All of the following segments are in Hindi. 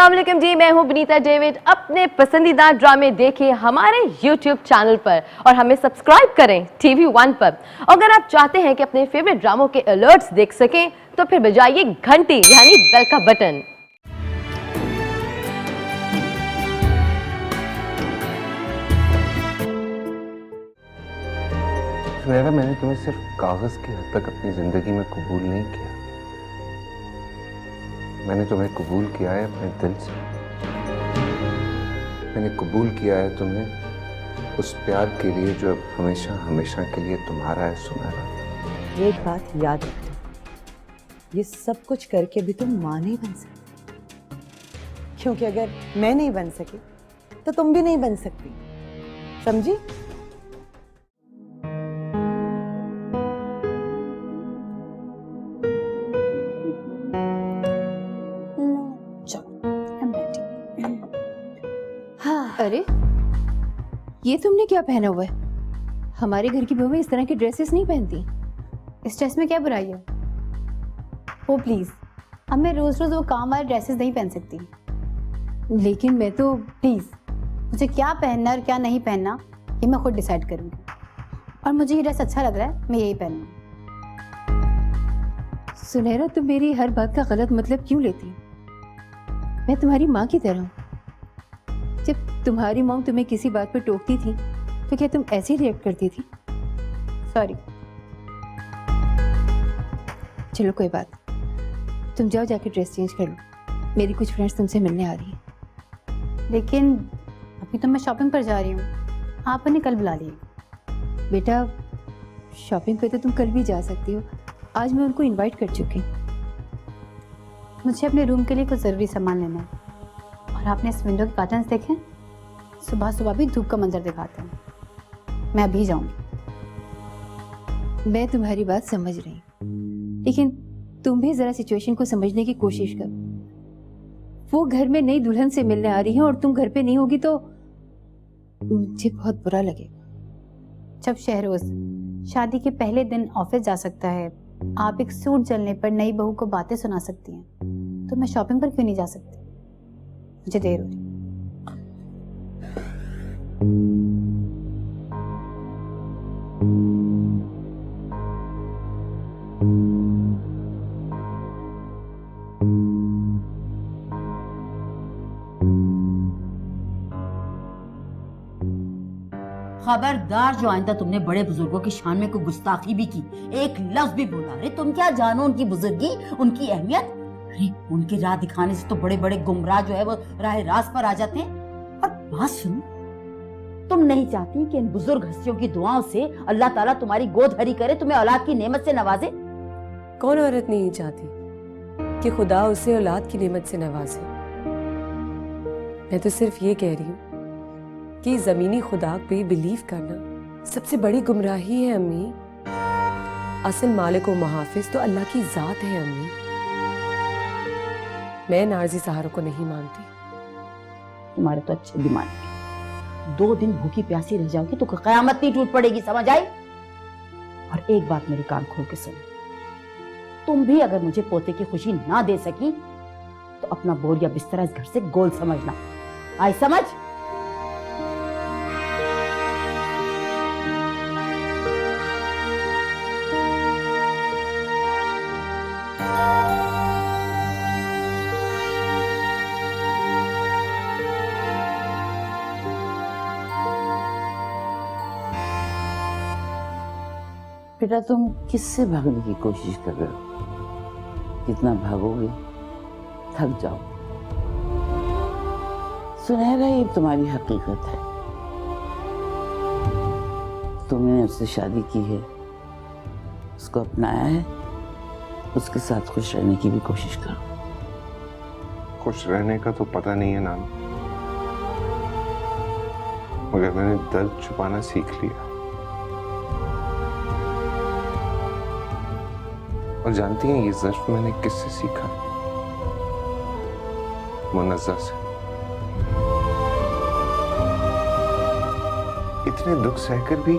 अस्सलाम वालेकुम जी, मैं हूं विनीता डेविड। अपने पसंदीदा ड्रामे देखिए हमारे YouTube चैनल पर और हमें सब्सक्राइब करें TV1 पर। अगर आप चाहते हैं कि अपने फेवरेट ड्रामों के अलर्ट्स देख सकें तो फिर बजाइए घंटी यानी बेल का बटन। सुनहरा, मैंने तुम्हें सिर्फ कागज की हद तक अपनी जिंदगी में कबूल नहीं किया, मैंने तुम्हें कबूल किया है अपने दिल से। मैंने कबूल किया है तुम्हें उस प्यार के लिए जो अब हमेशा हमेशा के लिए तुम्हारा है सुनहरा। एक बात याद रखना, ये सब कुछ करके भी तुम मां नहीं बन सकती, क्योंकि अगर मैं नहीं बन सकी तो तुम भी नहीं बन सकती, समझी? अरे ये तुमने क्या पहना हुआ है? हमारे घर की बहुएं इस तरह की ड्रेसेस नहीं पहनती। इस ड्रेस में क्या बुराई है? ओ प्लीज, अब मैं रोज रोज वो काम वाले ड्रेसेस नहीं पहन सकती। लेकिन मैं तो प्लीज, मुझे क्या पहनना और क्या नहीं पहनना ये मैं खुद डिसाइड करूंगी, और मुझे ये ड्रेस अच्छा लग रहा है, मैं यही पहनूंगी। सुनहरा, तुम मेरी हर बात का गलत मतलब क्यों लेती? मैं तुम्हारी माँ की तरह हूँ। जब तुम्हारी मॉम तुम्हें किसी बात पर टोकती थी तो क्या तुम ऐसे ही रिएक्ट करती थी? सॉरी। चलो कोई बात, तुम जाओ जाके ड्रेस चेंज कर लो, मेरी कुछ फ्रेंड्स तुमसे मिलने आ रही हैं। लेकिन अभी तो मैं शॉपिंग पर जा रही हूँ, आपने कल बुला लिया। बेटा, शॉपिंग पे तो तुम कल भी जा सकती हो, आज मैं उनको इनवाइट कर चुकी हूँ। मुझे अपने रूम के लिए कुछ ज़रूरी सामान लेना है, और आपने इस विंडो के कर्टन्स देखे? सुबह सुबह भी धूप का मंजर दिखाते हैं। मैं अभी जाऊंगी। मैं तुम्हारी बात समझ रही हूँ, लेकिन तुम भी जरा सिचुएशन को समझने की कोशिश करो। वो घर में नई दुल्हन से मिलने आ रही है और तुम घर पे नहीं होगी तो मुझे बहुत बुरा लगेगा। जब शहरोज शादी के पहले दिन ऑफिस जा सकता है, आप एक सूट जलने पर नई बहू को बातें सुना सकती हैं, तो मैं शॉपिंग पर क्यों नहीं जा सकती? मुझे देर हो रही। खबरदार, जो आइंदा तुमने बड़े बुजुर्गों की शान में कोई गुस्ताखी भी की, एक लफ्ज भी बोला, अरे तुम क्या जानो उनकी बुजुर्गी, उनकी अहमियत। अरे उनके राह दिखाने से तो बड़े बड़े गुमराह जो है वो राह रास्त पर आ जाते हैं। और बात सुनो, तुम नहीं चाहती कि इन बुजुर्ग हस्तियों की दुआओं से अल्लाह ताला तुम्हारी गोद हरी करे, तुम्हें औलाद की नेमत से नवाजे? कौन औरत नहीं चाहती कि खुदा उसे औलाद की नेमत से नवाजे? मैं तो सिर्फ ये कह रही हूँ कि ज़मीनी खुदा पे बिलीव करना सबसे बड़ी गुमराही है अम्मी। असल मालिक व मुहाफिज तो अल्लाह की जात है अम्मी। मैं नार्जी सहारों को नहीं मानती। तुम्हारे तो अच्छे दिमाग के 2 दिन भूखी प्यासी रह जाओगी तो कयामत नहीं टूट पड़ेगी, समझ आई? और एक बात मेरी कान खोल के सुनो, तुम भी अगर मुझे पोते की खुशी ना दे सकी तो अपना बोरिया बिस्तरा इस घर से गोल समझना। आई समझ? बेटा, तुम किससे भागने की कोशिश कर रहे हो? जितना भागोगे थक जाओ। सुनहरा ये तुम्हारी हकीकत है। तुमने उससे शादी की है, उसको अपनाया है, उसके साथ खुश रहने की भी कोशिश करो। खुश रहने का तो पता नहीं है नाम, मगर मैंने दर्द छुपाना सीख लिया। और जानती हैं ये ज़र्फ मैंने किससे सीखा? मुनज़्ज़ा से। इतने दुख सहकर भी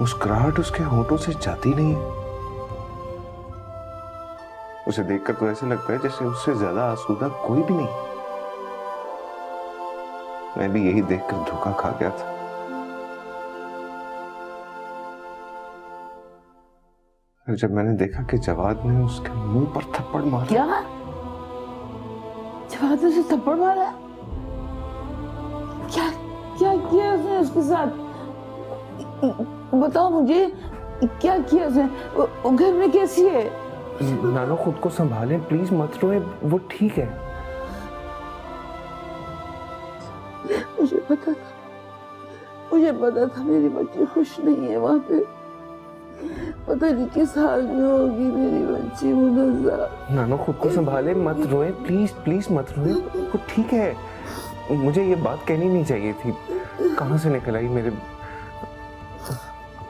मुस्कुराहट उसके होंठों से जाती नहीं है। उसे देखकर तो ऐसे लगता है जैसे उससे ज्यादा आसूदा कोई भी नहीं। मैं भी यही देखकर धोखा खा गया था। और जब मैंने देखा कि जवाद ने उसके मुंह पर थप्पड़ मारा। क्या जवाद ने उसे थप्पड़ मारा? क्या क्या किया उसने उसके साथ? बताओ मुझे, क्या किया उसने? वो घर में कैसी है? नानो खुद को संभालें प्लीज, मत रोए, वो ठीक है। मुझे पता था मेरी बच्ची खुश नहीं है वहां पे। पता नहीं किस हाल में होगी मेरी बच्ची मुनज़्ज़ा। नानो खुद को संभाले, मत रोए प्लीज, प्लीज मत रोए, वो ठीक है। मुझे ये बात कहनी नहीं चाहिए थी, कहाँ से निकल आई मेरे।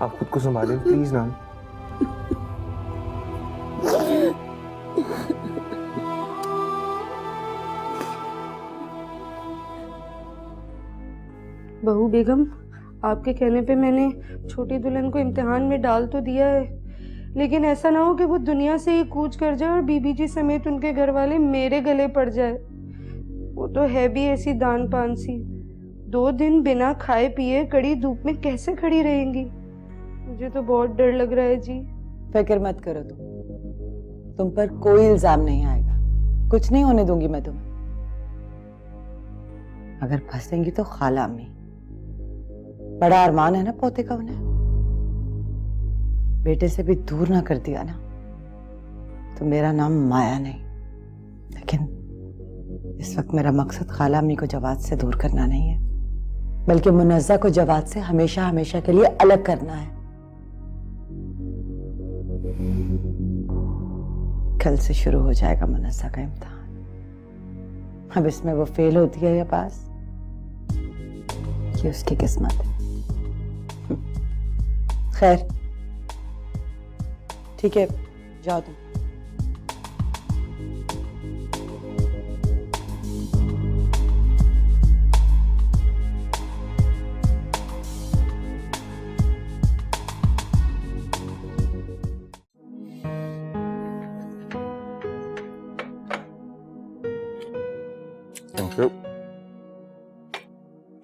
आप खुद को संभालें प्लीज नानो। बहू बेगम, आपके कहने पे मैंने छोटी दुल्हन को इम्तिहान में डाल तो दिया है, लेकिन ऐसा ना हो कि वो दुनिया से ही कूच कर जाए और बीबी जी समेत उनके घर वाले मेरे गले पड़ जाए। वो तो है भी ऐसी दान पान सी, 2 दिन बिना खाए पिए कड़ी धूप में कैसे खड़ी रहेंगी। मुझे तो बहुत डर लग रहा है जी। फिक्र मत करो, तुम पर कोई इल्जाम नहीं आएगा, कुछ नहीं होने दूंगी मैं तुम्हें। अगर फंसेंगी तो खाला अम्मी, बड़ा अरमान है ना पोते का, उन्हें बेटे से भी दूर ना कर दिया ना तो मेरा नाम माया नहीं। लेकिन इस वक्त मेरा मकसद खाला अम्मी को जवाद से दूर करना नहीं है, बल्कि मुनज़्ज़ा को जवाद से हमेशा हमेशा के लिए अलग करना है। कल से शुरू हो जाएगा मुनज़्ज़ा का इम्तिहान। अब इसमें वो फेल होती है या पास, ये उसकी किस्मत है। खैर ठीक है, जाओ तुम।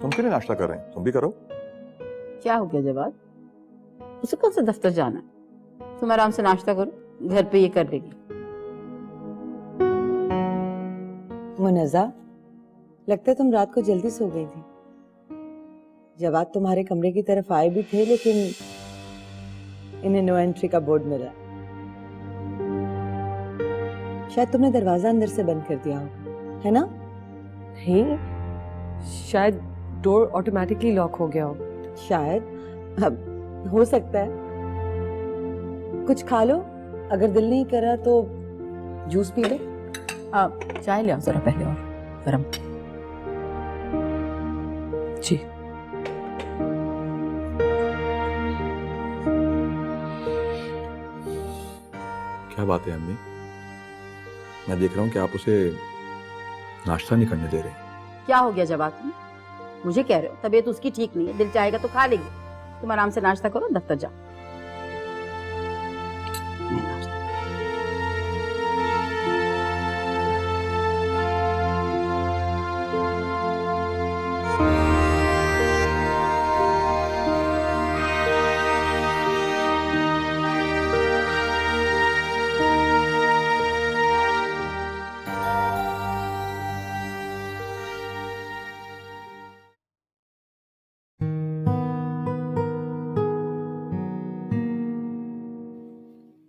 तुम क्यों नहीं नाश्ता कर रहे हैं? तुम भी करो। क्या हो गया जवाद? उसे कौन सा दफ्तर जाना है? तुम आराम से नाश्ता करो, घर पे ये कर लेगी। मुनज़्ज़ा, लगता है तुम रात को जल्दी सो गई थी। जवाद तुम्हारे कमरे की तरफ आए भी थे, लेकिन इन्हें नो एंट्री का बोर्ड मिला। शायद तुमने दरवाजा अंदर से बंद कर दिया हो, है ना? नहीं, शायद डोर ऑटोमेटिकली लॉक हो गया हो। शायद, अब हो सकता है। कुछ खा लो, अगर दिल नहीं कर रहा तो जूस पी लो। आप चाय ले आओ जरा पहले, और गरम। जी। क्या बात है अम्मी? मैं देख रहा हूँ कि आप उसे नाश्ता नहीं करने दे रहे। क्या हो गया जवाब? मुझे कह रहे हो तबीयत उसकी ठीक नहीं है, दिल चाहेगा तो खा लेगी। तुम आराम से नाश्ता करो, दफ्तर जाओ।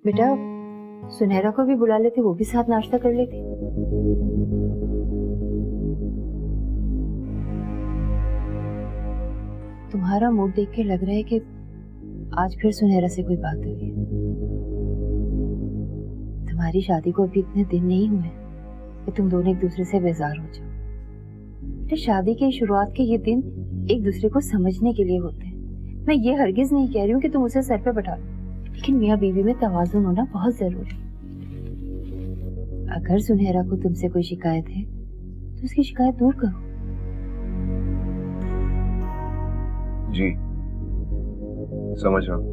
बेटा, सुनहरा को भी बुला लेते, वो भी साथ नाश्ता कर लेते। तुम्हारा मूड देख के लग रहा है कि आज फिर सुनहरा से कोई बात हुई है। तुम्हारी शादी को अभी इतने दिन नहीं हुए कि तुम दोनों एक दूसरे से बेजार हो जाओ। बेटा, शादी की शुरुआत के ये दिन एक दूसरे को समझने के लिए होते हैं। मैं ये हरगिज नहीं कह रही हूँ कि तुम उसे सर पे बैठा लो, लेकिन मियाँ बीवी में तवाज़ुन होना बहुत जरूरी है। अगर सुनहरा को तुमसे कोई शिकायत है तो उसकी शिकायत दूर करो। जी समझ रहा हूं।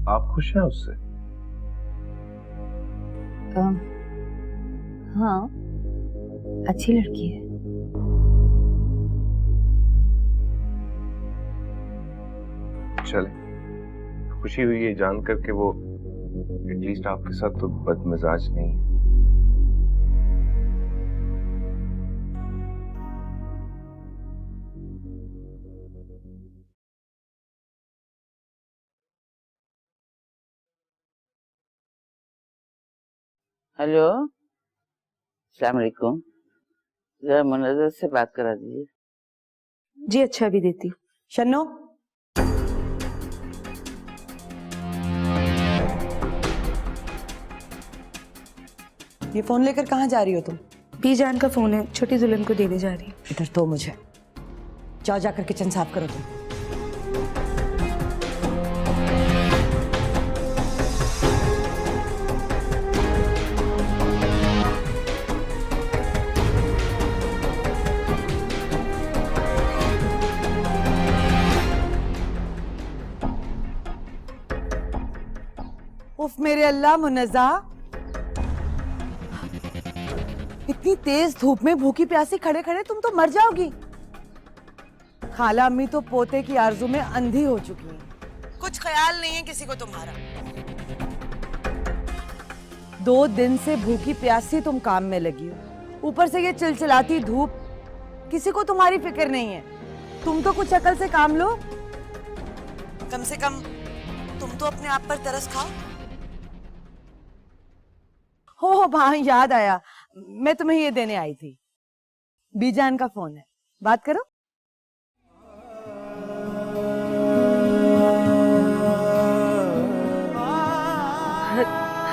आप खुश हैं उससे? हाँ, अच्छी लड़की है। चले, खुशी हुई ये जानकर कि वो एटलीस्ट आपके साथ तो बदमिजाज नहीं है। हेलो, अस्सलाम वालेकुम। जरा मुनव्वर से बात करा दीजिए। जी अच्छा, भी देती हूँ। शन्नो, ये फोन लेकर कहाँ जा रही हो तुम? बीजान का फोन है, छोटी दुल्हन को देने जा रही हूँ। इधर तो मुझे जाओ, जाकर किचन साफ करो तुम। उफ मेरे अल्लाह, मुनज़्ज़ा, इतनी तेज धूप में भूखी प्यासी खड़े खड़े तुम तो मर जाओगी। खाला अम्मी तो पोते की आरज़ू में अंधी हो चुकी हैं। कुछ ख्याल नहीं है किसी को तुम्हारा। 2 दिन से भूखी प्यासी तुम काम में लगी हो, ऊपर से ये चिलचिलाती धूप, किसी को तुम्हारी फिक्र नहीं है। तुम तो कुछ अकल से काम लो, कम से कम तुम तो अपने आप पर तरस खाओ। हो हाँ, याद आया, मैं तुम्हें ये देने आई थी। बीजान का फोन है, बात करो।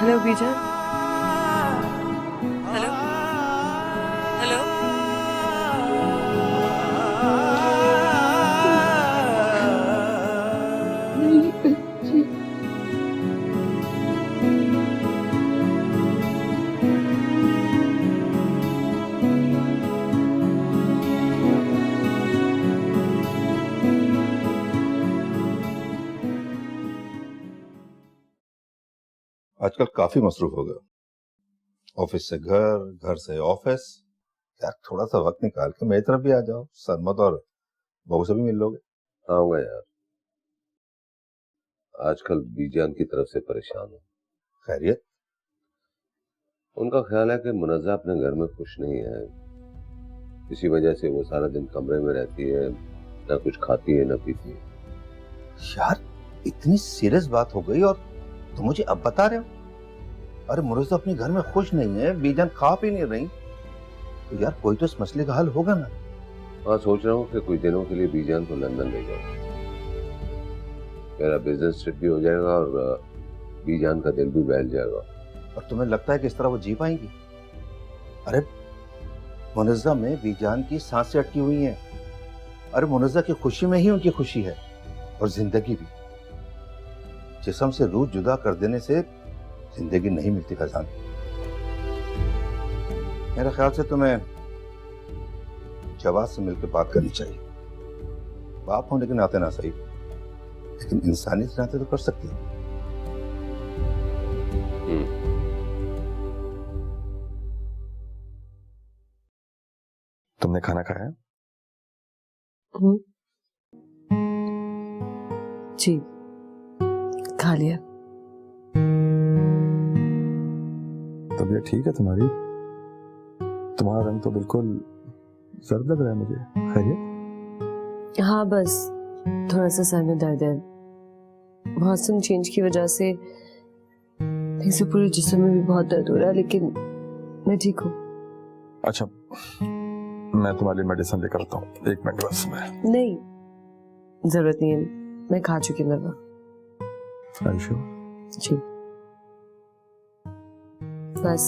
हेलो बीजान। Hello hello. आजकल काफी मसरूफ हो गए, ऑफिस से घर, घर से ऑफिस। यार थोड़ा सा वक्त निकाल के मेरी तरफ भी आ जाओ, सरमत और बहू से भी मिल लोगे। आऊंगा यार, आजकल बीजान की तरफ से परेशान हूँ। खैरियत? उनका ख्याल है कि मुनज़्ज़ा अपने घर में खुश नहीं है, इसी वजह से वो सारा दिन कमरे में रहती है, ना कुछ खाती है ना पीती है। यार इतनी सीरियस बात हो गई और तुम मुझे अब बता रहे हो? अरे मुनज़्ज़ा अपने घर में खुश नहीं है, बीजान खा पी नहीं रही, तो यार कोई तो इस मसले का हल होगा ना। हाँ, सोच रहा हूँ कि कुछ दिनों के लिए बीजान को लंदन ले जाऊँ। मेरा बिजनेस ट्रिप भी हो जाएगा और बीजान का दिल भी बहल जाएगा। और तुम्हें लगता है कि इस तरह वो जी पाएंगी? अरे मुनज़्ज़ा में बीजान की सांसें अटकी हुई हैं। अरे मुनज़्ज़ा की खुशी में ही उनकी खुशी है, और जिंदगी भी। जिस्म से रूह जुदा कर देने से जिंदगी नहीं मिलती फैजान। मेरे ख्याल से तुम्हें जवाद से मिलकर बात करनी चाहिए। बाप होने के नाते ना सही, लेकिन इंसानियत के नाते तो कर सकती हो। तुमने खाना खाया? जी खा लिया। तबीयत ठीक है तुम्हारी? तुम्हारा रंग तो बिल्कुल जर्द लग रहा है मुझे। खैरियत? हाँ बस थोड़ा सा सर में दर्द है, मौसम चेंज की वजह से इसे पूरे जिस्म में भी बहुत दर्द हो रहा है, लेकिन मैं ठीक हूँ। अच्छा, मैं तुम्हारी मेडिसिन लेकर आता हूँ, 1 मिनट बस। मैं नहीं, जरूरत नहीं है, मैं खा चुकी हूँ दवा। जी बस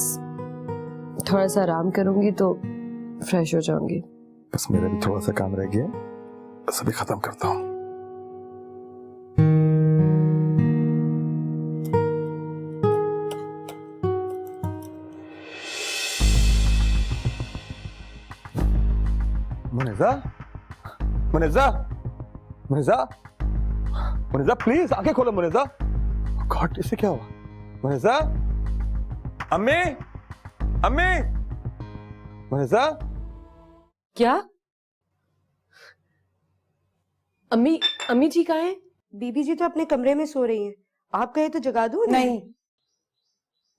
थोड़ा सा आराम करूंगी तो फ्रेश हो जाऊंगी। बस मेरा भी थोड़ा सा काम रह गया, बस अभी खत्म करता हूँ। मुनज़्ज़ा, मुनज़्ज़ा, मुनज़्ज़ा, मुनज़्ज़ा प्लीज आंखें खोलो। मुनज़्ज़ा, गॉड इसे क्या हुआ? मुनज़्ज़ा, अम्मी, अम्मी, मुनज़्ज़ा, क्या? अम्मी, अम्मी जी कहाँ हैं? बीबी जी तो अपने कमरे में सो रही हैं। आप कहे तो जगा दूं? नहीं,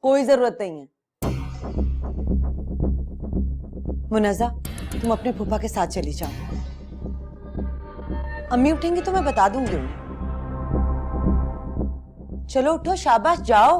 कोई जरूरत नहीं है। मुनज़्ज़ा, तुम अपने फूफा के साथ चली जाओ। अम्मी उठेंगी तो मैं बता दूंगी उन्हें। चलो उठो, शाबाश, जाओ।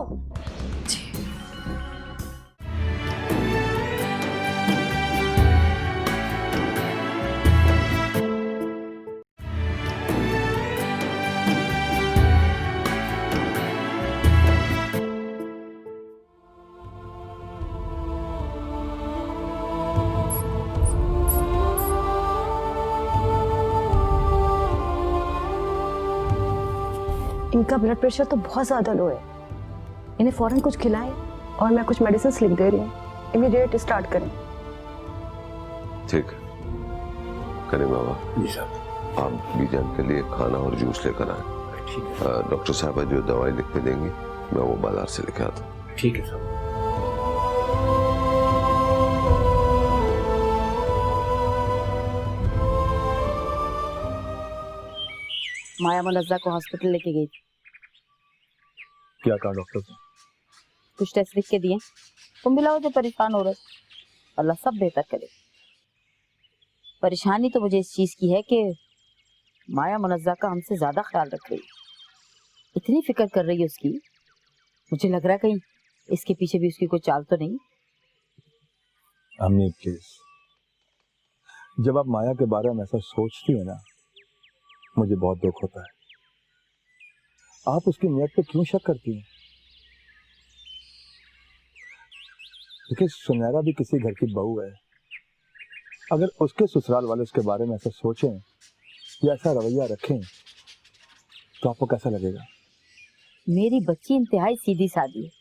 इनका ब्लड प्रेशर तो बहुत ज्यादा लो है। इन्हें फौरन कुछ खिलाएं और मैं कुछ मेडिसिन लिख दे रही हूँ। इमीडिएट स्टार्ट करें। ठीक करें बाबा। जी साहब। आप बीजान के लिए खाना और जूस लेकर आए। ठीक है। डॉक्टर साहब जो दवाई लिख के देंगी मैं वो बाजार से लेके आता हूँ। ठीक है साहब। माया मुनज़्ज़ा को हॉस्पिटल लेके गई थी। क्या कहा डॉक्टर ने? कुछ टेस्ट लिख के दिए। तुम भी लाओ जो परेशान हो रहे। अल्लाह सब बेहतर करे। परेशानी तो मुझे इस चीज की है कि माया मुनज़्ज़ा का हमसे ज्यादा ख्याल रख रही है। इतनी फिक्र कर रही है उसकी, मुझे लग रहा है कहीं इसके पीछे भी उसकी कोई चाल तो नहीं। अम्मी प्लीज, जब आप माया के बारे में ऐसा सोचती है ना, मुझे बहुत दुख होता है। आप उसकी नीयत पे क्यों शक करती हैं? देखिए, सुनहरा भी किसी घर की बहू है। अगर उसके ससुराल वाले उसके बारे में ऐसा सोचें या ऐसा रवैया रखें तो आपको कैसा लगेगा? मेरी बच्ची इंतहाई सीधी सादी है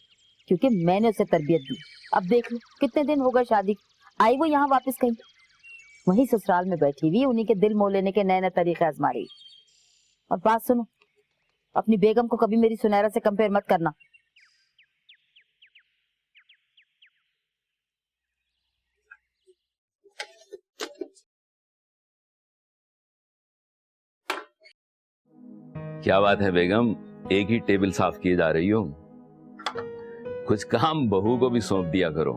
क्योंकि मैंने उसे तरबियत दी। अब देख लो कितने दिन हो गए शादी, आई वो यहाँ वापस कहीं, वहीं ससुराल में बैठी हुई उन्हीं के दिल मोह लेने के नए नए तरीके आजमा रही। और बात सुनो, अपनी बेगम को कभी मेरी सुनहरा से कंपेयर मत करना। क्या बात है बेगम, एक ही टेबल साफ किए जा रही हो? कुछ काम बहू को भी सौंप दिया करो।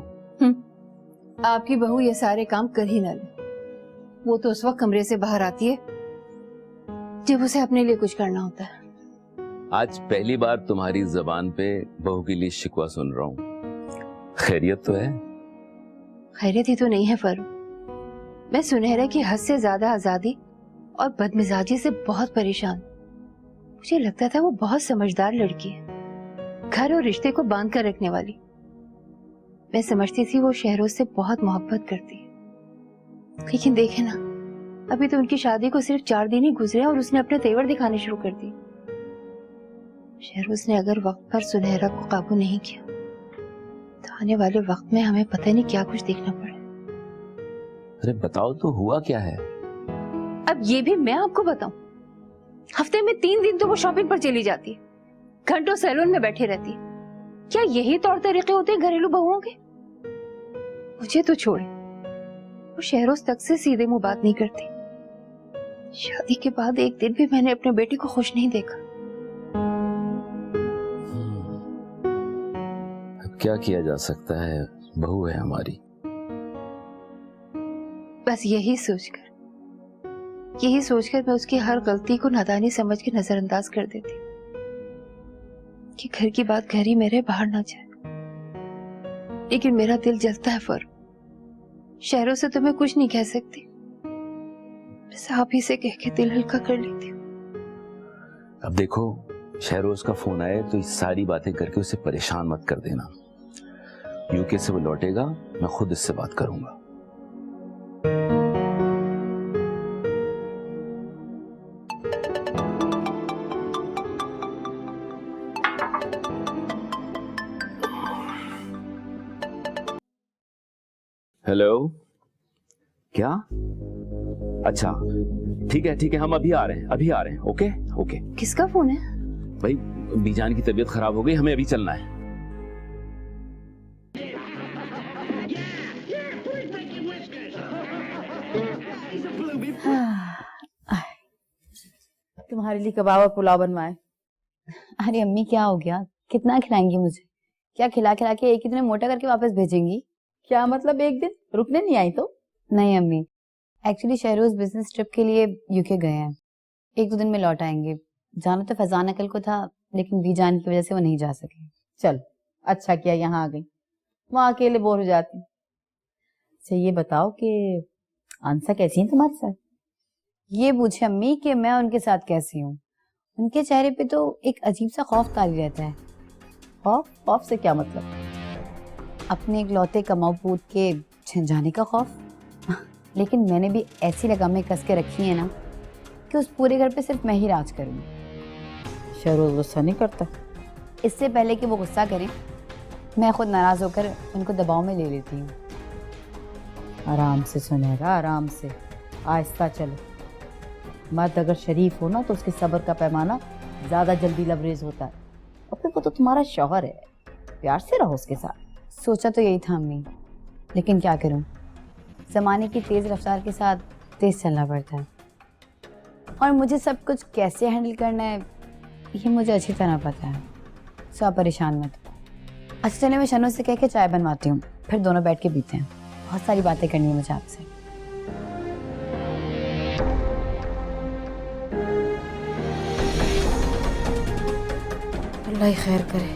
आपकी बहू ये सारे काम कर ही ना ले। वो तो उस वक्त कमरे से बाहर आती है जब उसे अपने लिए कुछ करना होता है। आज पहली बार तुम्हारी जबान पे बहू के लिए शिकवा सुन रहा हूँ। खैरियत तो है? खैरियत ही तो नहीं है फरू। मैं सुनहरा की हद से ज्यादा आजादी और बदमिजाजी से बहुत परेशान। मुझे लगता था वो बहुत समझदार लड़की है, घर और रिश्ते को बांध कर रखने वाली। मैं समझती थी वो शहरों से बहुत मोहब्बत करती है, लेकिन देखे ना, अभी तो उनकी शादी को सिर्फ 4 दिन ही गुजरे और उसने अपने तेवर दिखाने शुरू कर दिए। शहरोज ने अगर वक्त पर सुनहरा को काबू नहीं किया तो आने वाले वक्त में हमें पता नहीं क्या कुछ देखना पड़े। अरे बताओ तो हुआ क्या है? अब ये भी मैं आपको बताऊं? हफ्ते में 3 दिन तो वो शॉपिंग पर चली जाती है, घंटों सैलून में बैठी रहती है। क्या यही तौर तरीके होते हैं घरेलू बहुओं के? मुझे तो छोड़े, वो शहरोज तक से सीधे मुंह बात नहीं करती। शादी के बाद एक दिन भी मैंने अपने बेटे को खुश नहीं देखा। अब क्या किया जा सकता है, बहू है हमारी। बस यही सोचकर मैं उसकी हर गलती को नादानी समझ के नजरअंदाज कर देती कि घर की बात घर ही मेरे बाहर ना जाए। लेकिन मेरा दिल जलता है फर। शहरों से तो मैं कुछ नहीं कह सकती, बस आप ही से कह के दिल हल्का कर लेती हूँ। अब देखो, शहरोज का फोन आए तो इस सारी बातें करके उसे परेशान मत कर देना। यूके से वो लौटेगा, मैं खुद इससे बात करूंगा। हेलो, क्या? अच्छा ठीक है, हम अभी आ रहे हैं। Okay okay. किसका फोन है? भाई बीजान की तबीयत खराब हो गई, हमें अभी चलना है। तुम्हारे लिए कबाब और पुलाव बनवाए। अरे अम्मी क्या हो गया, कितना खिलाएंगी मुझे? क्या खिला खिला के एक ही दिन मोटा करके वापस भेजेंगी? क्या मतलब एक दिन रुकने नहीं आई तो? नहीं अम्मी, एक्चुअली शहरोज बिजनेस ट्रिप के लिए यूके गए हैं, 1-2 दिन में लौट आएंगे। जाना तो फैजान अंकल को था, लेकिन बीजान की वजह से वो नहीं जा सके। चल अच्छा किया यहाँ आ गई, वहाँ अकेले बोर हो जाती। अच्छा ये बताओ कि आंसा कैसी है तुम्हारे साथ? ये पूछे अम्मी कि मैं उनके साथ कैसी हूँ। उनके चेहरे पे तो एक अजीब सा खौफ तारी रहता है। खौफ? खौफ से क्या मतलब? अपने इकलौते कमाऊ पूत के छिन जाने का खौफ। लेकिन मैंने भी ऐसी लगामें कस के रखी है ना कि उस पूरे घर पे सिर्फ मैं ही राज करूँगी। शहरोज गुस्सा नहीं करता? इससे पहले कि वो गुस्सा करें, मैं खुद नाराज होकर उनको दबाव में ले लेती हूँ। आराम से सुनहरा, आराम से, आहिस्ता चलो। मर्द अगर शरीफ हो ना तो उसके सब्र का पैमाना ज्यादा जल्दी लबरेज होता है। और फिर वो तो तुम्हारा शौहर है, प्यार से रहो उसके साथ। सोचा तो यही था अम्मी, लेकिन क्या करूं, ज़माने की तेज़ रफ्तार के साथ तेज़ चलना पड़ता है। और मुझे सब कुछ कैसे हैंडल करना है ये मुझे अच्छी तरह पता है। सो आप परेशान मत हो। अच्छा चलिए मैं शनो से कह के चाय बनवाती हूँ, फिर दोनों बैठ के पीते हैं। बहुत सारी बातें करनी है मुझे आपसे। अल्लाह ही खैर करे।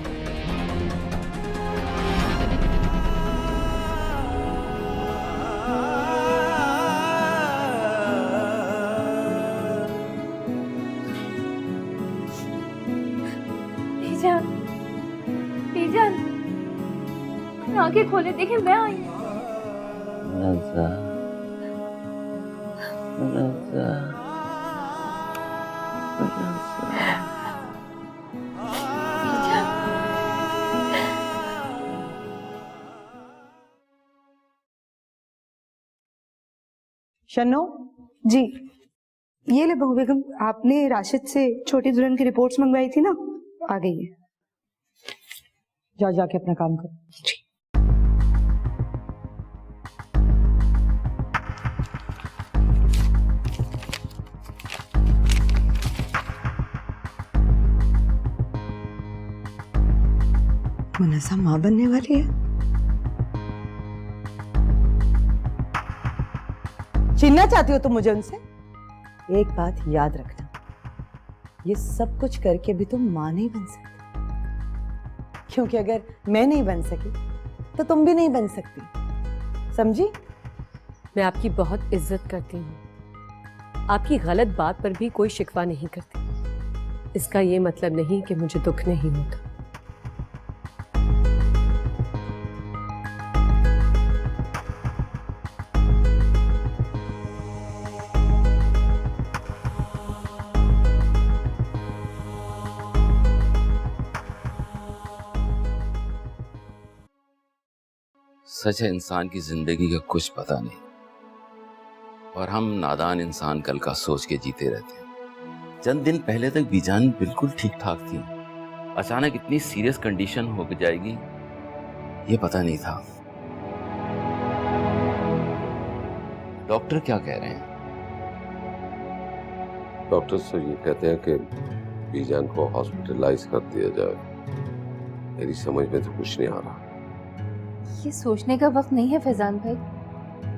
बीजान, आंखें खोले, देखें मैं आई हूँ। शन्नो जी, ये ले बहू बेगम, आपने राशिद से छोटी दुल्हन की रिपोर्ट्स मंगवाई थी ना, आ गई है। जाओ जाके अपना काम करो। जी। मुनस्सा माँ बनने वाली है? छीनना चाहती हो तुम मुझे उनसे? एक बात याद रखना, ये सब कुछ करके भी तुम माँ नहीं बन सकती, क्योंकि अगर मैं नहीं बन सकी तो तुम भी नहीं बन सकती, समझी? मैं आपकी बहुत इज्जत करती हूँ, आपकी गलत बात पर भी कोई शिकवा नहीं करती। इसका ये मतलब नहीं कि मुझे दुख नहीं होता। सच है, इंसान की जिंदगी का कुछ पता नहीं, और हम नादान इंसान कल का सोच के जीते रहते हैं। चंद दिन पहले तक बीजान बिल्कुल ठीक ठाक थी, अचानक इतनी सीरियस कंडीशन हो जाएगी ये पता नहीं था। डॉक्टर क्या कह रहे हैं? डॉक्टर सर ये कहते हैं कि बीजान को हॉस्पिटलाइज कर दिया जाए। मेरी समझ में तो कुछ नहीं आ रहा। ये सोचने का वक्त नहीं है फैजान भाई,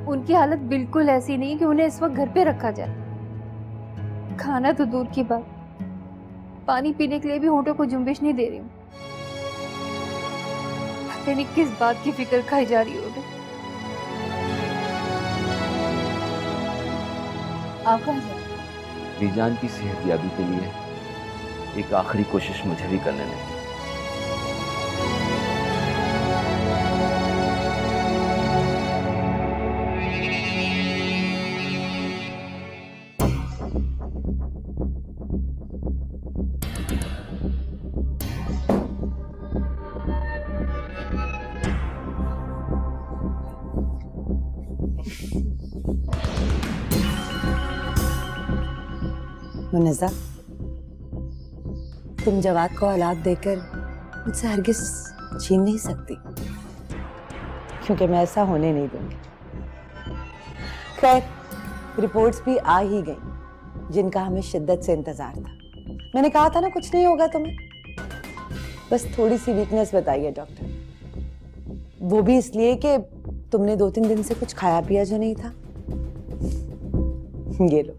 उनकी हालत बिल्कुल ऐसी नहीं कि उन्हें इस वक्त घर पे रखा जाए। खाना तो दूर की बात, पानी पीने के लिए भी होंठों को जुम्बिश नहीं दे रही हूँ। पता नहीं किस बात की फिक्र खाई जा रही होगी। आप कहाँ जा? बीजान की सेहतयाबी के लिए एक आखिरी कोशिश मुझे भी करने लगी। मुनज़्ज़ा, तुम जवाद को औलाद देकर मुझसे हरगिज छीन नहीं सकती, क्योंकि मैं ऐसा होने नहीं दूंगी। खैर, रिपोर्ट्स भी आ ही गई जिनका हमें शिद्दत से इंतजार था। मैंने कहा था ना कुछ नहीं होगा तुम्हें, बस थोड़ी सी वीकनेस बताई है डॉक्टर, वो भी इसलिए कि तुमने 2-3 दिन से कुछ खाया पिया जो नहीं था। ये लो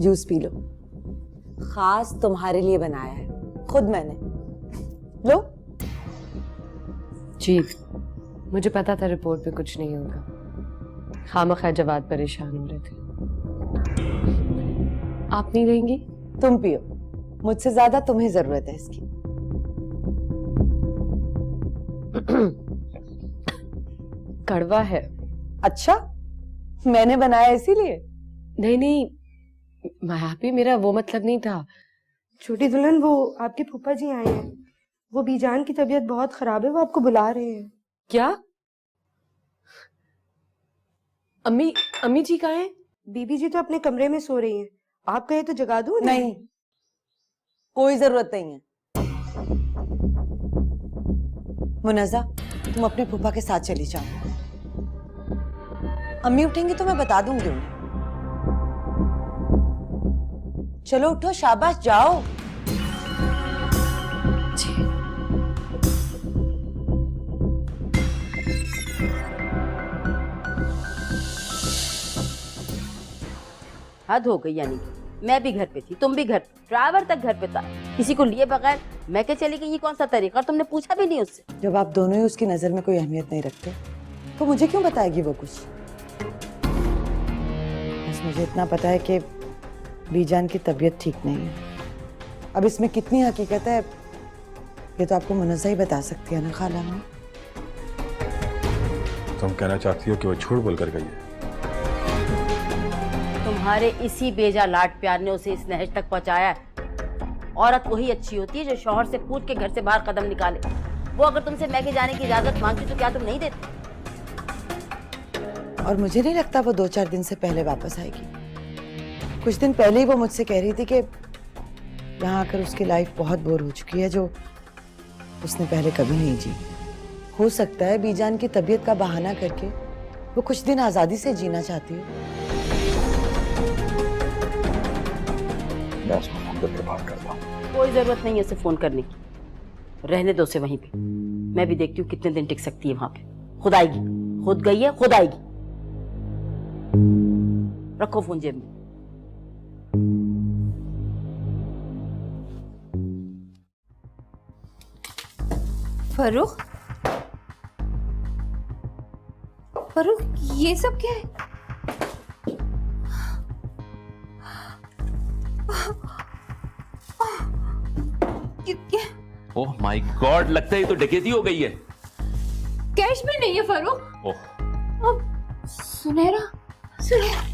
जूस पी लो, खास तुम्हारे लिए बनाया है, खुद मैंने। लो। जी मुझे पता था रिपोर्ट पे कुछ नहीं होगा, खामखा जवाद परेशान हो रहे थे। आप नहीं देंगी? तुम पियो, मुझसे ज्यादा तुम्हें जरूरत है इसकी। कड़वा है। अच्छा, मैंने बनाया इसीलिए? नहीं नहीं मायापी, मेरा वो मतलब नहीं था। छोटी दुल्हन, वो आपके फूफा जी आए हैं, वो बीजान की तबीयत बहुत खराब है, वो आपको बुला रहे हैं। क्या? अम्मी, अम्मी जी कहाँ हैं? बीबी जी तो अपने कमरे में सो रही हैं, आप कहे तो जगा दूं? नहीं, कोई जरूरत नहीं है। मुनज़्ज़ा, तुम अपने फूफा के साथ चली जाओ। अम्मी उठेंगी तो मैं बता दूंगी उन्हें। चलो उठो, शाबाश, जाओ। हद हो गई, यानी कि मैं भी घर पे थी, तुम भी घर पे, ड्राइवर तक घर पे था, किसी को लिए बगैर मैं क्या चली गई? ये कौन सा तरीका? और तुमने पूछा भी नहीं उससे। जब आप दोनों ही उसकी नजर में कोई अहमियत नहीं रखते तो मुझे क्यों बताएगी वो कुछ? बस मुझे इतना पता है कि बीजान की तबीयत ठीक नहीं है। अब इसमें कितनी हकीकत है ये तो आपको मुनज़्ज़ा ही बता सकती है ना खाला में। तुम कहना चाहती हो कि वो झूठ बोल कर गई है? तुम्हारे इसी बेजा लाड प्यार ने उसे इस नहज तक पहुंचाया है। औरत वही अच्छी होती है जो शौहर से पूछ के घर से बाहर कदम निकाले। वो अगर तुमसे मैके जाने की इजाजत मांगती तो क्या तुम नहीं देते? और मुझे नहीं लगता वो 2-4 दिन से पहले वापस आएगी। कुछ दिन पहले ही वो मुझसे कह रही थी कि यहाँ आकर उसकी लाइफ बहुत बोर हो चुकी है, जो उसने पहले कभी नहीं जी। हो सकता है बीजान की तबीयत का बहाना करके वो कुछ दिन आजादी से जीना चाहती है। मैं उसको फोन करके बात करता हूँ। कोई जरूरत नहीं है उसे फोन करने की, रहने दो उसे वहीं पे। मैं भी देखती हूँ कितने दिन टिक सकती है वहां पे। खुद आएगी, खुद गई है, खुद आएगी। रखो फोन जेब में। फरूख, फरूख, ये सब क्या है? क्या? ओह माय गॉड, लगता है ये तो डकैती हो गई है। कैश भी नहीं है फरूख। ओह, अब सुनहरा, सुनहरा।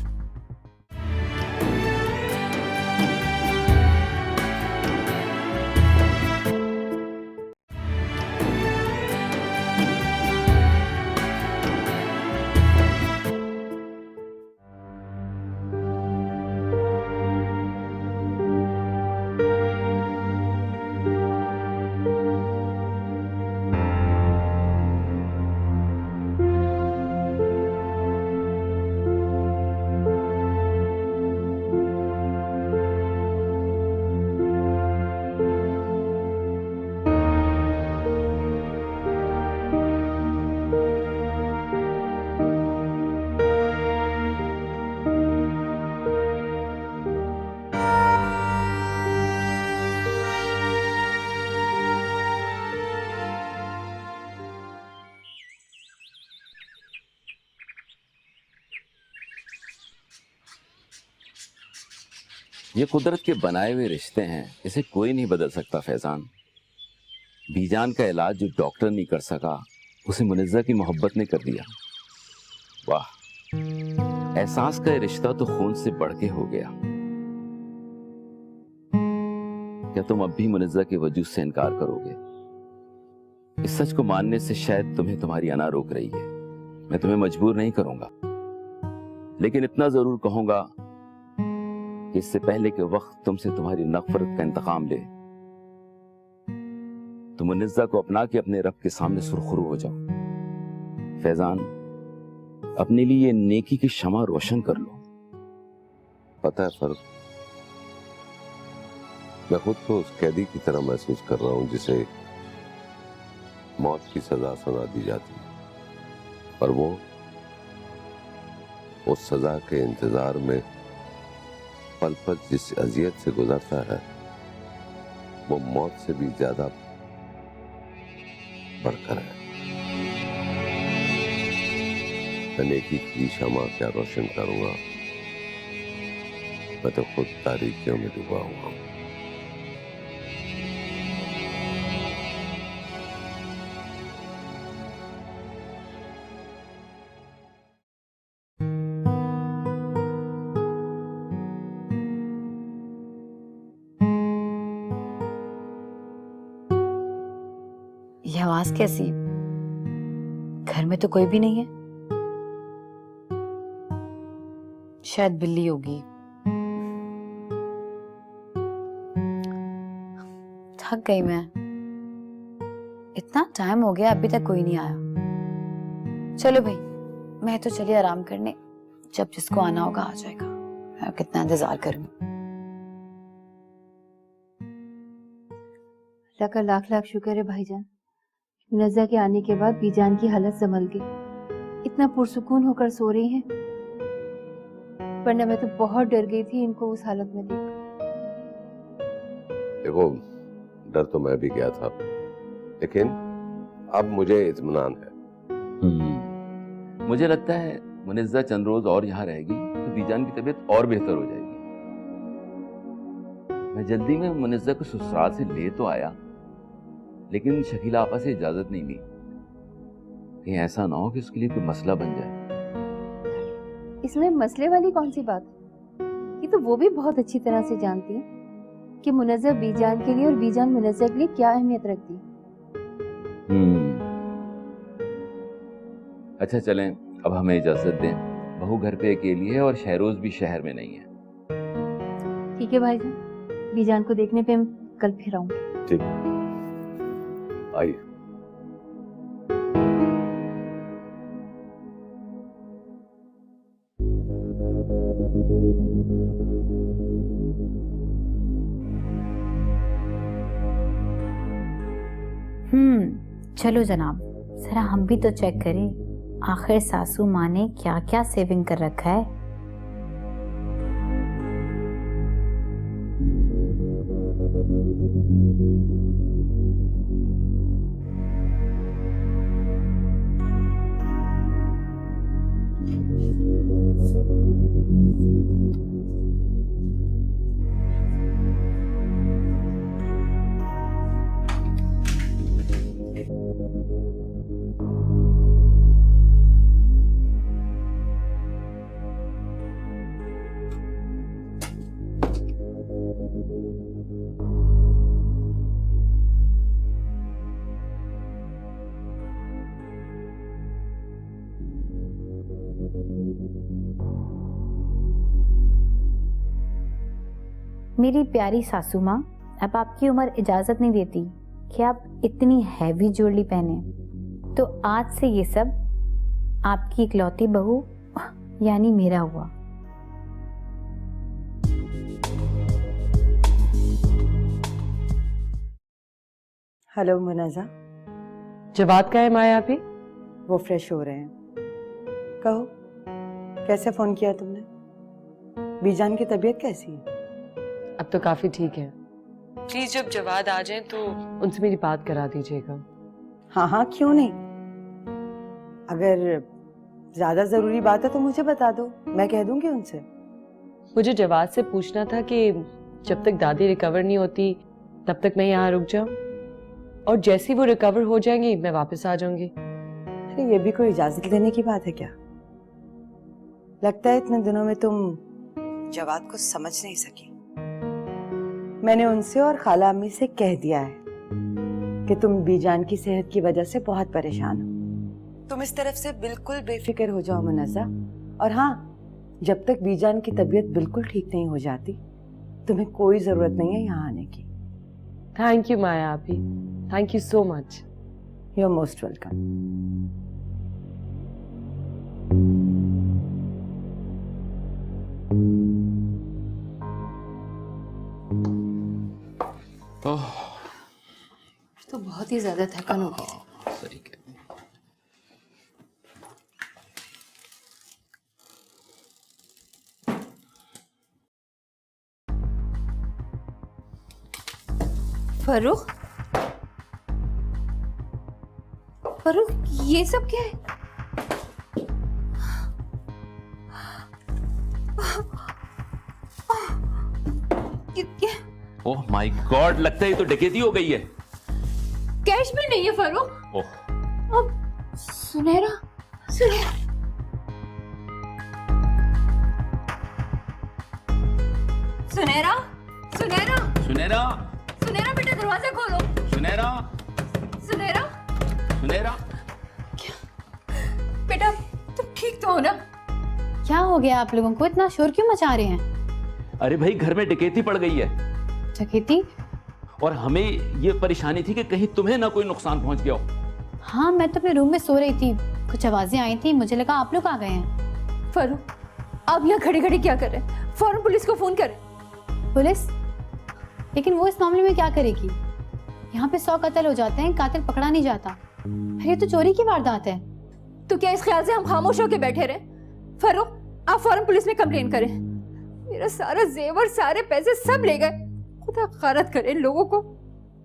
ये कुदरत के बनाए हुए रिश्ते हैं, इसे कोई नहीं बदल सकता फैजान। बीजान का इलाज जो डॉक्टर नहीं कर सका, उसे मुनज़्ज़ा की मोहब्बत ने कर दिया। वाह, एहसास का ये रिश्ता तो खून से बढ़ के हो गया। क्या तुम अब भी मुनज़्ज़ा के वजूद से इनकार करोगे? इस सच को मानने से शायद तुम्हें तुम्हारी अना रोक रही है। मैं तुम्हें मजबूर नहीं करूंगा, लेकिन इतना जरूर कहूंगा कि इससे पहले के वक्त तुमसे तुम्हारी नफरत का इंतकाम ले, तुम मुनज़्ज़ा को अपना के अपने रब के सामने सुरखरू हो जाओ। फैजान, अपने लिए नेकी की शमा रोशन कर लो। पता है फर्ज, मैं खुद को उस कैदी की तरह महसूस कर रहा हूं जिसे मौत की सजा सुना दी जाती है, और वो उस सजा के इंतजार में पल पल जिस अजियत से गुजरता है वो मौत से भी ज्यादा बढ़कर है। मैं नेकी की शमा क्या रोशन करूंगा, मैं तो खुद तारीकियों में डूबा हुआ हूं। ये आवाज कैसी? घर में तो कोई भी नहीं है। शायद बिल्ली होगी। थक गई मैं। इतना टाइम हो गया अभी तक कोई नहीं आया। चलो भाई, मैं तो चली आराम करने, जब जिसको आना होगा आ जाएगा। मैं कितना इंतजार करूं। अल्लाह का लाख लाख शुक्र है भाईजान, मुनज़्ज़ा के आने के बाद बीजान की हालत संभल गई। इतना पुरसुकून होकर सो रही हैं, वरना मैं तो बहुत डर गई थी इनको उस हालत में देख। देखो, डर तो मैं भी गया था, लेकिन अब मुझे इत्मीनान है। मुझे लगता है मुनज़्ज़ा चंद रोज और यहाँ रहेगी तो बीजान की तबीयत और बेहतर हो जाएगी। मैं जल्दी में मुनज़्ज़ा को ससुराल से ले तो आया, लेकिन शकीला आपा से इजाजत नहीं ली। कहीं ऐसा ना हो कि उसके लिए कोई मसला बन जाए। इसमें मसले वाली कौन सी बात है? ये तो वो भी बहुत अच्छी तरह से जानती है कि मुनज़्ज़ा बीजान के लिए और बीजान मुनज़्ज़ा के लिए क्या अहमियत रखती है। अच्छा चलें, अब हमें इजाजत दें। बहू घर पे अकेली है और शहरोज भी शहर में नहीं है। ठीक है भाईजान, बीजान को देखने पे कल फिर आऊंगी। ठीक, आइए। चलो जनाब, जरा हम भी तो चेक करें आखिर सासू माँ ने क्या क्या सेविंग कर रखा है। मेरी प्यारी सासू माँ, अब आपकी उम्र इजाजत नहीं देती कि आप इतनी हैवी ज्वेलरी पहने, तो आज से ये सब आपकी इकलौती बहू यानी मेरा हुआ। हेलो मुनज़्ज़ा। जवाद का है माया अभी? वो फ्रेश हो रहे हैं। कहो, कैसे फोन किया तुमने? बीजान की तबीयत कैसी है? अब तो काफी ठीक है। प्लीज जब जवाद आ जाए तो उनसे मेरी बात करा दीजिएगा। हाँ हाँ, क्यों नहीं। अगर ज्यादा जरूरी बात है तो मुझे बता दो, मैं कह दूंगी उनसे। मुझे जवाद से पूछना था कि जब तक दादी रिकवर नहीं होती तब तक मैं यहाँ रुक जाऊं, और जैसे ही वो रिकवर हो जाएंगी मैं वापस आ जाऊंगी। अरे ये भी कोई इजाजत लेने की बात है क्या? लगता है इतने दिनों में तुम जवाद को समझ नहीं सकी। मैंने उनसे और खाला अम्मी से कह दिया है कि तुम बीजान की सेहत की वजह से बहुत परेशान हो। तुम इस तरफ से बिल्कुल बेफिक्र हो जाओ मुनज़्ज़ा। और हाँ, जब तक बीजान की तबीयत बिल्कुल ठीक नहीं हो जाती तुम्हें कोई जरूरत नहीं है यहाँ आने की। थैंक यू माया आपी, thank you so much. You are most welcome. Oh, तो बहुत ही ज्यादा थकान हो गई। सही कह रही। फरूख, फरूख, ये सब क्या है? क्या? ओह माय गॉड, लगता है ये तो डकैती हो गई है। कैश भी नहीं है फरूख। ओह, अब सुनहरा, सुनहरा, सुनहरा, सुनहरा, सुनहरा, सुनहरा, बेटा दरवाजा खोलो। सुनहरा, सुनहरा, सुनहरा। बेटा तुम ठीक तो हो ना? क्या हो गया आप लोगों को, इतना शोर क्यों मचा रहे हैं? अरे भाई, घर में डकैती पड़ गई है डकैती? और हमें ये परेशानी थी कि कहीं तुम्हें ना कोई नुकसान पहुंच गया हो। हाँ, मैं तो अपने रूम में सो रही थी, कुछ आवाजें आई थी, मुझे लगा आप लोग आ गए हैं। फरूख, आप यहाँ खड़े खड़े क्या कर रहे हैं? फौरन पुलिस को फोन करें। पुलिस? लेकिन वो इस मामले में क्या करेगी? यहाँ पे 100 कत्ल हो जाते हैं, कातिल पकड़ा नहीं जाता। फिर ये तो चोरी की वारदात है। तो क्या इस ख्याल से हम खामोश होकर बैठे रहे? फरूख, आप फौरन पुलिस में कंप्लेन करें। मेरा सारा जेवर, सारे पैसे सब ले गए। खुदा खारत करे इन लोगों को।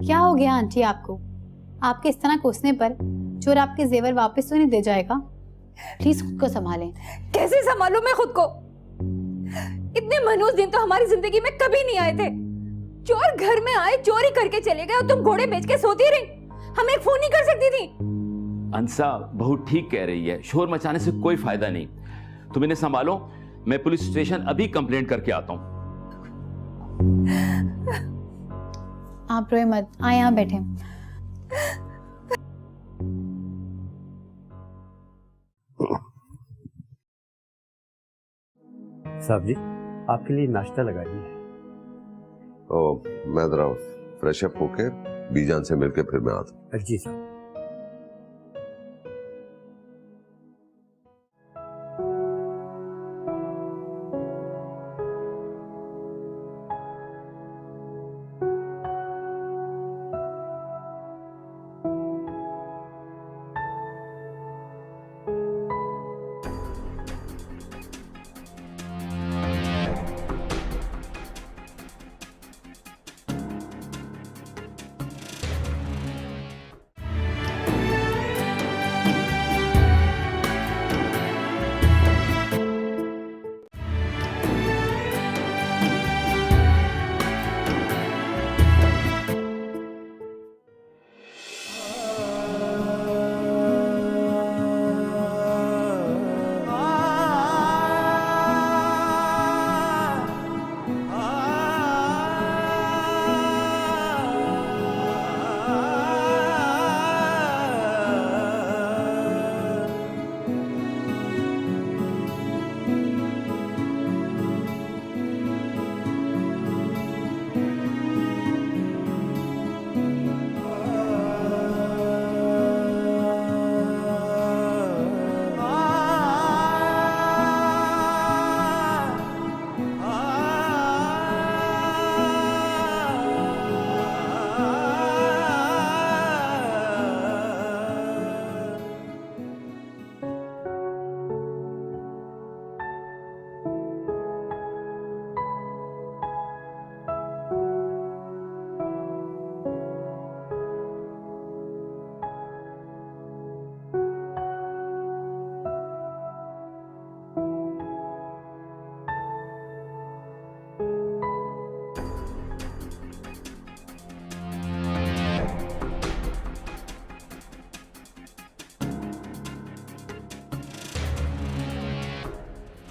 क्या हो गया आंटी आपको? आपके इस तरह कोसने पर चोर आपके जेवर वापस तो नहीं दे जाएगा। प्लीज खुद को संभालें। कैसे संभालूं मैं खुद को? इतने मनहूस दिन तो हमारी जिंदगी में कभी नहीं आए थे। चोर घर में आए, चोरी करके चले गए और तुम घोड़े बेच के सोती रही। हमें एक फोन नहीं कर सकती थी? अंसा बहुत ठीक कह रही है, शोर मचाने से कोई फायदा नहीं। तुम इन्हें संभालो, मैं पुलिस स्टेशन अभी कंप्लेंट करके आता हूँ। आप रोए मत, आए यहाँ बैठे। साहब जी, आपके लिए नाश्ता लगाइए। मैं जरा फ्रेश अप होके बीजान से मिलके फिर मैं आता हूँ। जी साहब।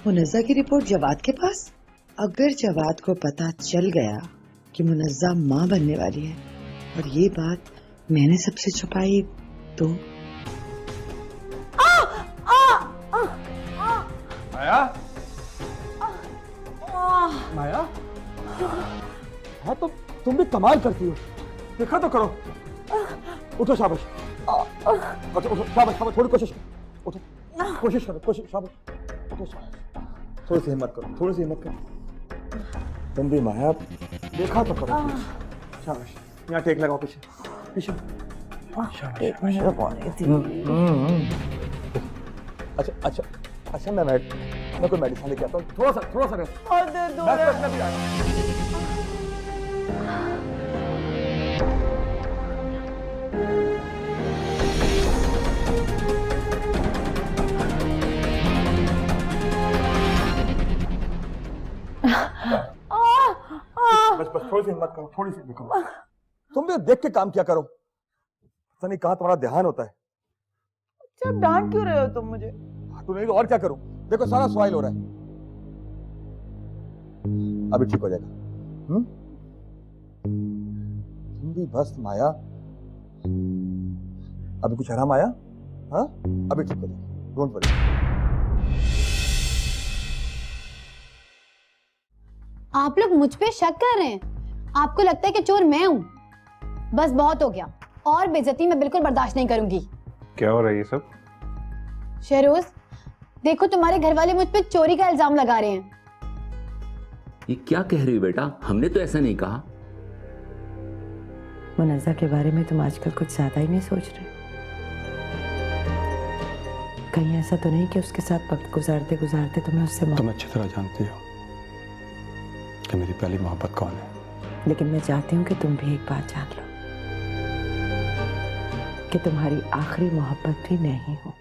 मुनज़्ज़ा की रिपोर्ट जवाद के पास? अगर जवाद को पता चल गया कि मुनज़्ज़ा माँ बनने वाली है और ये बात मैंने सबसे छुपाई तो? माया? माया? हाँ तो तुम भी कमाल करती हो, देखा तो करो। उठो शाबाश। अच्छा उठो, शाबाश शाबाश, थोड़ी कोशिश करो, उठो, कोशिश करो, कोशिश, शाबाश, उठो शाबाश। थोड़ी सी हिम्मत करो, थोड़ी सी हिम्मत करो। तुम भी माया, देखा तो करो, शाबाश। यहाँ टेक लगाओ पीछे पीछे। एक मिनट लगवानी थी। अच्छा अच्छा अच्छा मैं कोई मेडिसिन लेके आता हूँ, थोड़ा सा रेस्ट। और दे दो मैं भी आया। बस थोड़ी सी हिम्मत करो, थोड़ी सी करो। तुम भी देख के काम किया करो, पता नहीं कहाँ तुम्हारा ध्यान होता है। अच्छा डांट क्यों रहे हो तुम मुझे? तो नहीं तो और क्या करूं? देखो सारा स्वाइल हो रहा है, अभी ठीक हो जाएगा। तुम भी बस माया, अभी कुछ आराम आया? हाँ अभी ठीक हो जाएगा, डोंट वरी। आप लोग मुझ पे शक कर रहे हैं? आपको लगता है कि चोर मैं हूं? बस बहुत हो गया, और बेइज्जती मैं बिल्कुल बर्दाश्त नहीं करूंगी। क्या हो रहा है ये सब? शहरोज देखो, तुम्हारे घर वाले मुझ पे चोरी का इल्जाम लगा रहे हैं। ये क्या कह रही हो बेटा? हमने तो ऐसा नहीं कहा। मुनज़्ज़ा के बारे में तुम आजकल कुछ ज्यादा ही नहीं सोच रहे? कहीं ऐसा तो नहीं कि उसके साथ वक्त गुजारते गुजारते तुम्हें उससे तुम अच्छी तरह जानती हो कि मेरी पहली मोहब्बत कौन है। लेकिन मैं चाहती हूँ कि तुम भी एक बात जान लो कि तुम्हारी आखिरी मोहब्बत भी मैं ही हूँ।